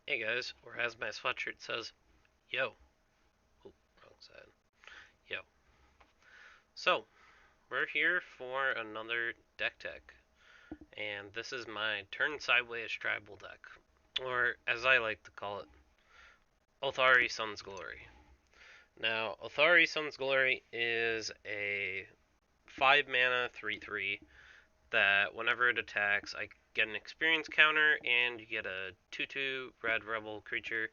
Hey guys, or as my sweatshirt says, yo. Oh, wrong side. Yo. So, we're here for another deck tech, and this is my Turn Sideways Tribal deck, or as I like to call it, Otharri Sun's Glory. Now, Otharri Sun's Glory is a 5 mana 3/3 that whenever it attacks, I get an experience counter, and you get a 2/2 red rebel creature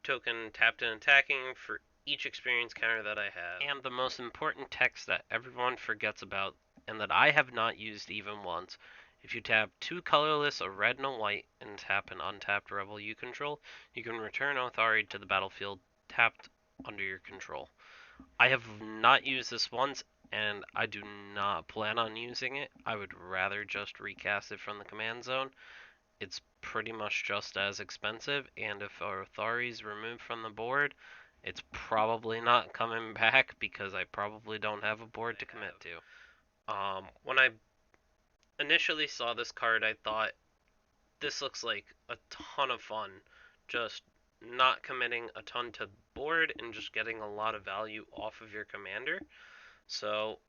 token tapped and attacking for each experience counter that I have. And the most important text that everyone forgets about, and that I have not used even once, if you tap 2 colorless, a red and a white, and tap an untapped rebel you control, you can return Otharri to the battlefield tapped under your control. I have not used this once, and I do not plan on using it. I would rather just recast it from the command zone. It's pretty much just as expensive, and if Otharri's removed from the board, it's probably not coming back because I probably don't have a board to commit to. When I initially saw this card, I thought this looks like a ton of fun, just not committing a ton to board and just getting a lot of value off of your commander. So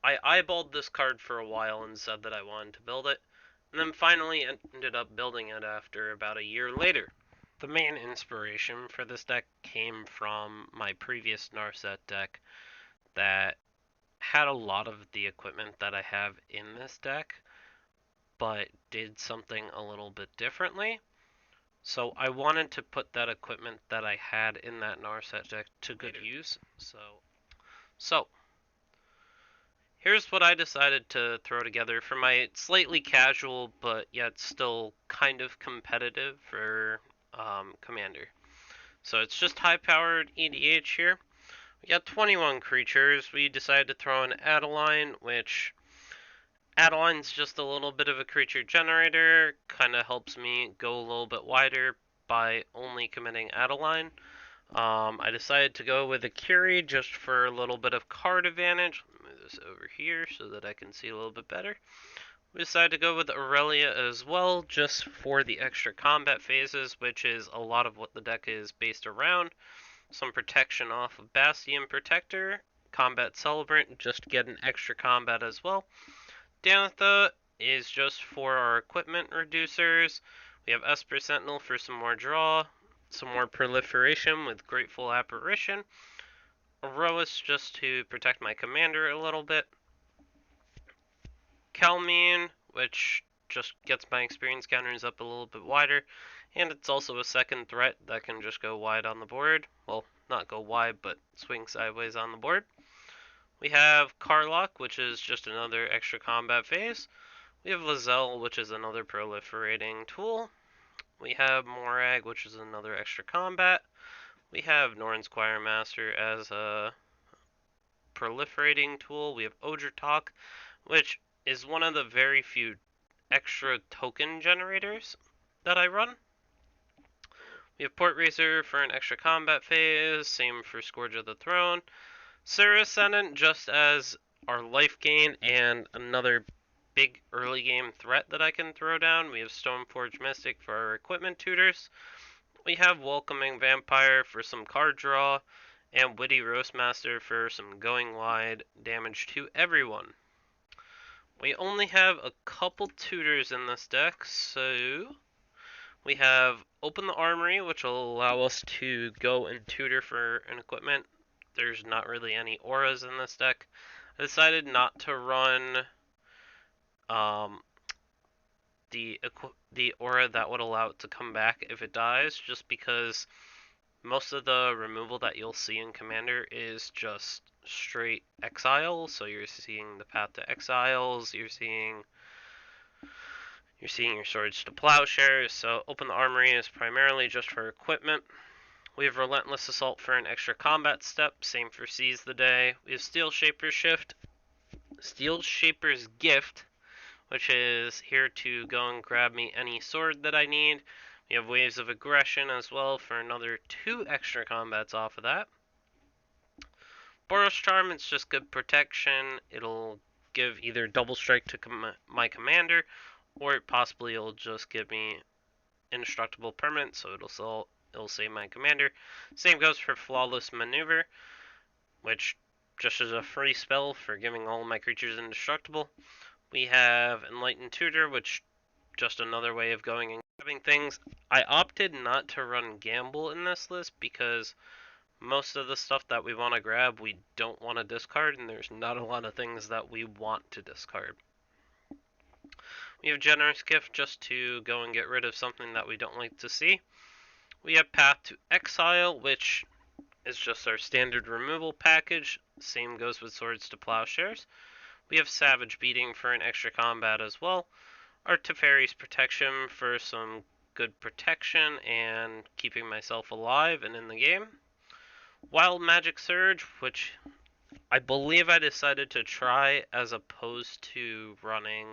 I eyeballed this card for a while and said that I wanted to build it, and then finally ended up building it after about a year later. The main inspiration for this deck came from my previous Narset deck that had a lot of the equipment that I have in this deck, but did something a little bit differently. So I wanted to put that equipment that I had in that Narset deck to good use. So here's what I decided to throw together for my slightly casual but yet still kind of competitive for Commander. So it's just high-powered EDH here. We got 21 creatures. We decided to throw in Adeline, which Adeline's just a little bit of a creature generator. Kind of helps me go a little bit wider by only committing Adeline. I decided to go with a Curie just for a little bit of card advantage. Let me move this over here so that I can see a little bit better. We decided to go with Aurelia as well, just for the extra combat phases, which is a lot of what the deck is based around. Some protection off of Bastion Protector, Combat Celebrant, just to get an extra combat as well. Danitha is just for our equipment reducers. We have Esper Sentinel for some more draw, some more proliferation with Grateful Apparition. Aroas just to protect my commander a little bit. Calmine, which just gets my experience counters up a little bit wider, and it's also a second threat that can just go wide on the board. Well, not go wide, but swing sideways on the board. We have Carlock, which is just another extra combat phase. We have Lizelle, which is another proliferating tool. We have Morag, which is another extra combat. We have Norn's Choirmaster as a proliferating tool. We have Odgertalk, which is one of the very few extra token generators that I run. We have Port Racer for an extra combat phase, same for Scourge of the Throne. Sir Ascendant just as our life gain and another big early game threat that I can throw down. We have Stoneforge Mystic for our equipment tutors. We have Welcoming Vampire for some card draw, and Witty Roastmaster for some going wide damage to everyone. We only have a couple tutors in this deck, so we have Open the Armory, which will allow us to go and tutor for an equipment. There's not really any auras in this deck. I decided not to run the aura that would allow it to come back if it dies, just because most of the removal that you'll see in Commander is just straight exile. So you're seeing the Path to Exiles, you're seeing your Swords to Plowshares. So Open the Armory is primarily just for equipment. We have Relentless Assault for an extra combat step, same for Seize the Day. We have Steel Shaper's Gift, which is here to go and grab me any sword that I need. We have Waves of Aggression as well for another 2 extra combats off of that. Boros Charm, it's just good protection. It'll give either double strike to my commander, or possibly it'll just give me indestructible permanent, so it'll save my commander. Same goes for Flawless Maneuver, which just is a free spell for giving all my creatures indestructible. We have Enlightened Tutor, which just another way of going and grabbing things. I opted not to run Gamble in this list because most of the stuff that we want to grab we don't want to discard, and there's not a lot of things that we want to discard. We have Generous Gift just to go and get rid of something that we don't like to see. We have Path to Exile, which is just our standard removal package. Same goes with Swords to Plowshares. We have Savage Beating for an extra combat as well. Our Teferi's Protection for some good protection and keeping myself alive and in the game. Wild Magic Surge, which I believe I decided to try as opposed to running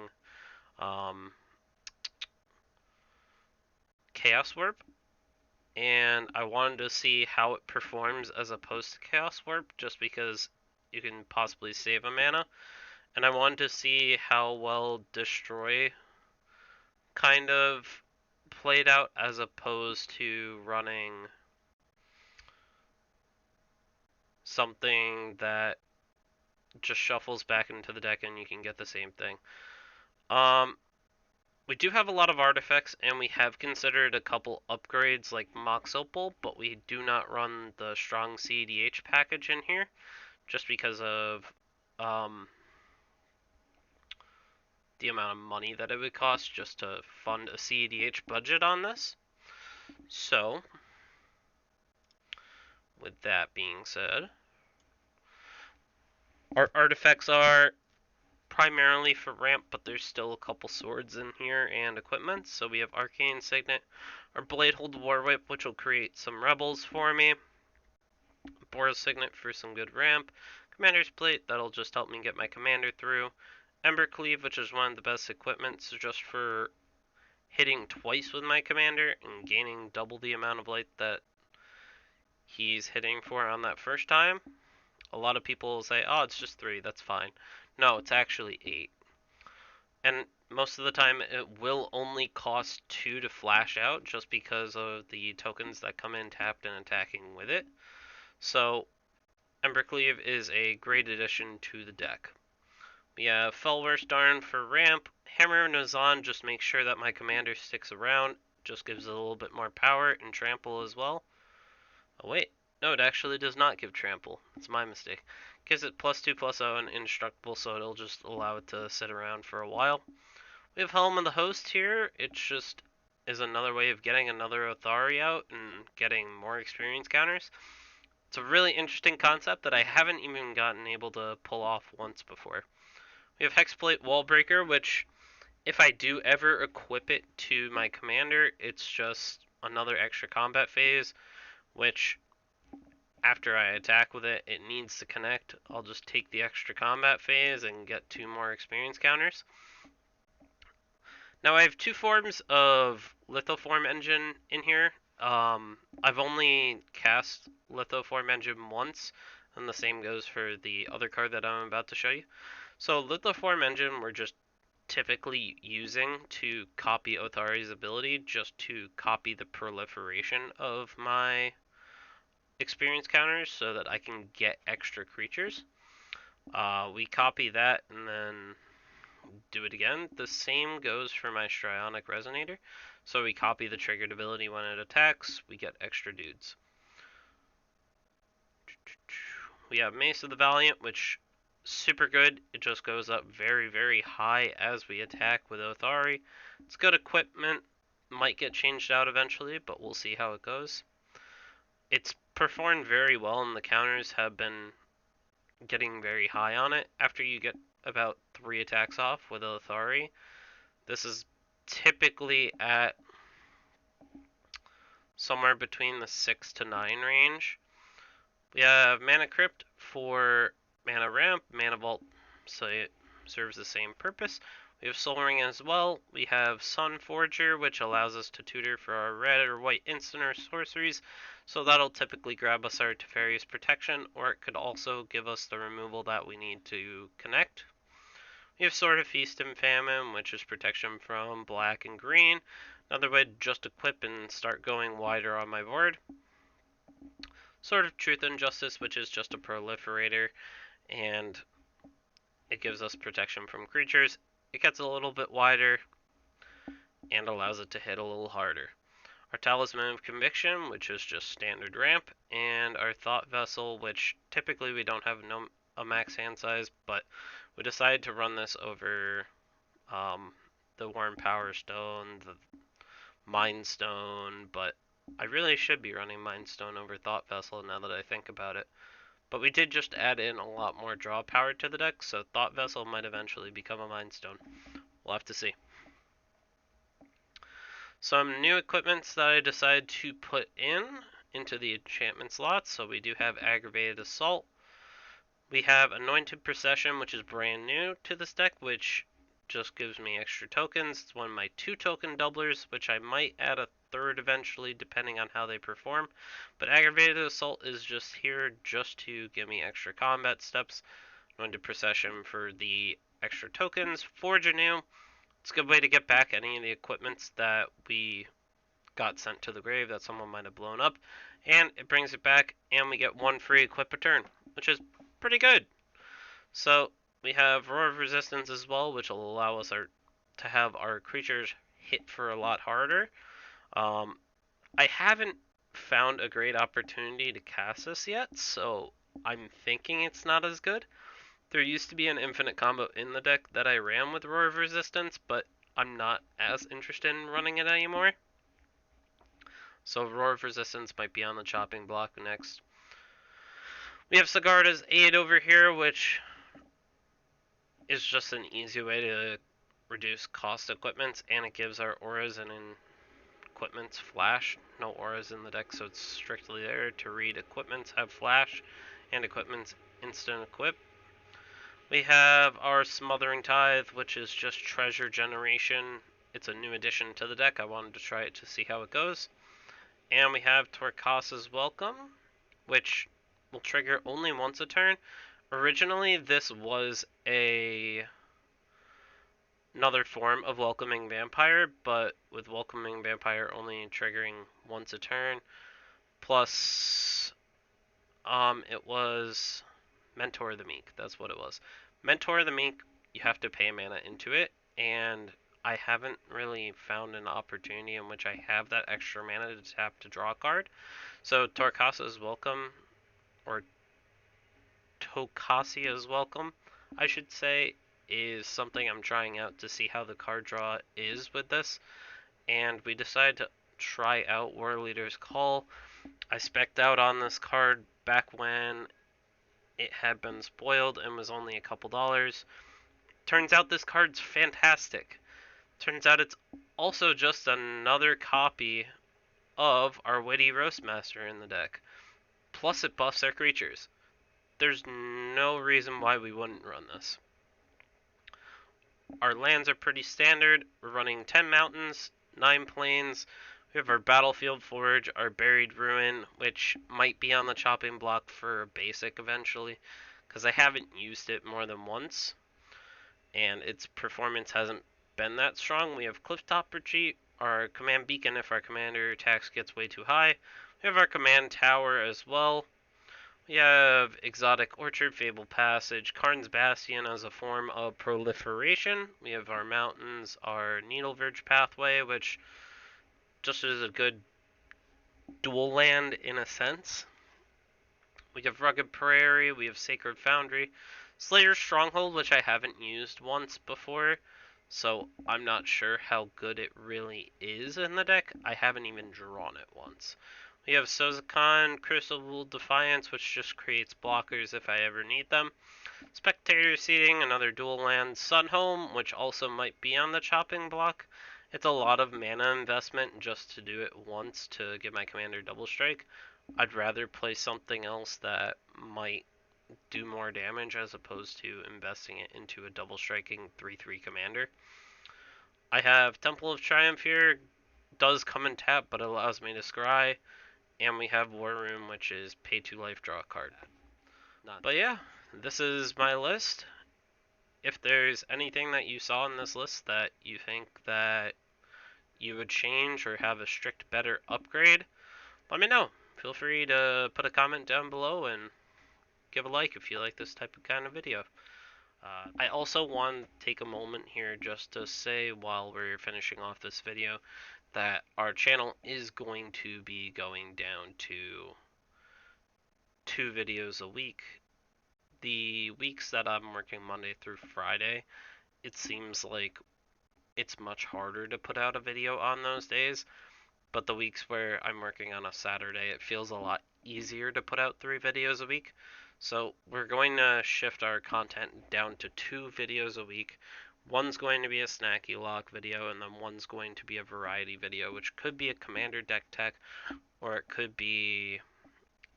Chaos Warp, and I wanted to see how it performs as opposed to Chaos Warp, just because you can possibly save a mana, and I wanted to see how well Destroy kind of played out as opposed to running something that just shuffles back into the deck and you can get the same thing. We do have a lot of artifacts, and we have considered a couple upgrades like Mox Opal, but we do not run the strong EDH package in here, just because of the amount of money that it would cost just to fund a EDH budget on this. So, with that being said, our artifacts are primarily for ramp, but there's still a couple swords in here and equipment. So we have Arcane Signet, our Bladehold War Whip, which will create some rebels for me. Boros Signet for some good ramp. Commander's Plate, that'll just help me get my commander through. Ember Cleave, which is one of the best equipment, so just for hitting twice with my commander and gaining double the amount of light that he's hitting for on that first time. A lot of people will say, oh, it's just 3, that's fine. No, it's actually 8. And most of the time it will only cost 2 to flash out just because of the tokens that come in tapped and attacking with it. So Embercleave is a great addition to the deck. We have Felwer's Darn for ramp. Hammer Nazan just makes sure that my commander sticks around. Just gives it a little bit more power, and trample as well. Oh wait, no, it actually does not give trample. It's my mistake. Gives it +2/+0 and indestructible, so it'll just allow it to sit around for a while. We have Helm of the Host here. It just is another way of getting another Otharri out and getting more experience counters. It's a really interesting concept that I haven't even gotten able to pull off once before. We have Hexplate Wallbreaker, which if I do ever equip it to my commander, it's just another extra combat phase, which after I attack with it, it needs to connect. I'll just take the extra combat phase and get 2 more experience counters. Now I have 2 forms of Lithoform Engine in here. I've only cast Lithoform Engine once, and the same goes for the other card that I'm about to show you. So Lithoform Engine we're just typically using to copy Otharri's ability, just to copy the proliferation of my experience counters so that I can get extra creatures. We copy that and then do it again. The same goes for my Strionic Resonator. So we copy the triggered ability when it attacks, we get extra dudes. We have Mace of the Valiant, which super good. It just goes up very, very high as we attack with Otharri. It's good equipment. Might get changed out eventually, but we'll see how it goes. It's performed very well, and the counters have been getting very high on it. After you get about 3 attacks off with Otharri, this is typically at somewhere between the 6 to 9 range. We have Mana Crypt for mana ramp, Mana Vault, so it serves the same purpose. We have Soul Ring as well. We have Sun Forger, which allows us to tutor for our red or white instant or sorceries, so that'll typically grab us our Teferi's Protection, or it could also give us the removal that we need to connect. We have Sword of Feast and Famine, which is protection from black and green. Another way to just equip and start going wider on my board. Sort of Truth and Justice, which is just a proliferator, and it gives us protection from creatures. It gets a little bit wider and allows it to hit a little harder. Our Talisman of Conviction, which is just standard ramp, and our Thought Vessel, which typically we don't have a max hand size, but we decided to run this over the Worm Power Stone, the Mind Stone, but I really should be running Mind Stone over Thought Vessel now that I think about it. But we did just add in a lot more draw power to the deck, so Thought Vessel might eventually become a Mind Stone. We'll have to see. Some new equipments that I decided to put into the enchantment slots. So we do have Aggravated Assault. We have Anointed Procession, which is brand new to this deck, which just gives me extra tokens. It's one of my 2 token doublers, which I might add a third eventually depending on how they perform. But Aggravated Assault is just here just to give me extra combat steps. Anointed Procession for the extra tokens. Forge Anew. It's a good way to get back any of the equipments that we got sent to the grave that someone might have blown up. And it brings it back, and we get 1 free equip a turn, which is pretty good. So we have Roar of Resistance as well, which will allow us to have our creatures hit for a lot harder. I haven't found a great opportunity to cast this yet, so I'm thinking it's not as good. There used to be an infinite combo in the deck that I ran with Roar of Resistance, but I'm not as interested in running it anymore. So Roar of Resistance might be on the chopping block next. We have Sigarda's Aid over here, which is just an easy way to reduce cost equipments, and it gives our auras and equipments flash. No auras in the deck, so it's strictly there to read equipments, have flash, and equipments instant equip. We have our Smothering Tithe, which is just treasure generation. It's a new addition to the deck. I wanted to try it to see how it goes. And we have Torcasa's Welcome, which will trigger only once a turn. Originally, this was another form of Welcoming Vampire, but with Welcoming Vampire only triggering once a turn, plus it was Mentor the Meek. That's what it was. Mentor the Meek, you have to pay mana into it, and I haven't really found an opportunity in which I have that extra mana to tap to draw a card. So Torcasa's Welcome, or Tocasia's Welcome, I should say, is something I'm trying out to see how the card draw is with this. And we decided to try out War Leader's Call. I spec'd out on this card back when it had been spoiled and was only a couple dollars. Turns out this card's fantastic. Turns out it's also just another copy of our Witty Roastmaster in the deck. Plus it buffs our creatures. There's no reason why we wouldn't run this. Our lands are pretty standard. We're running 10 mountains, 9 plains. We have our Battlefield Forge, our Buried Ruin, which might be on the chopping block for basic eventually, because I haven't used it more than once, and its performance hasn't been that strong. We have Clifftop Retreat, our Command Beacon if our commander tax gets way too high. We have our Command Tower as well. We have Exotic Orchard, Fabled Passage, Karn's Bastion as a form of proliferation. We have our mountains, our Needleverge Pathway, which just is a good dual land in a sense. We have Rugged Prairie, we have Sacred Foundry, Slayer's Stronghold, which I haven't used once before, so I'm not sure how good it really is in the deck. I haven't even drawn it once. We have Sozakon, Crucible Defiance, which just creates blockers if I ever need them. Spectator Seating, another dual land. Sunhome, which also might be on the chopping block. It's a lot of mana investment just to do it once to give my commander double strike. I'd rather play something else that might do more damage as opposed to investing it into a double striking 3/3 commander. I have Temple of Triumph here. Does come in tap, but it allows me to scry. And we have War Room, which is pay 2 life, draw a card. But yeah, this is my list. If there's anything that you saw in this list that you think that you would change or have a strict better upgrade, let me know. Feel free to put a comment down below and give a like if you like this type of kind of video. I also want to take a moment here just to say while we're finishing off this video that our channel is going to be going down to 2 videos a week. The weeks that I'm working Monday through Friday, it seems like it's much harder to put out a video on those days, but the weeks where I'm working on a Saturday, it feels a lot easier to put out 3 videos a week. So we're going to shift our content down to 2 videos a week. One's going to be a snacky lock video, and then one's going to be a variety video, which could be a commander deck tech, or it could be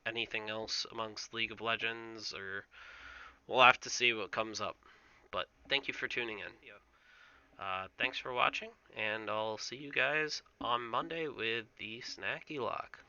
anything else amongst League of Legends, or we'll have to see what comes up. But thank you for tuning in. Thanks for watching, and I'll see you guys on Monday with the snacky lock.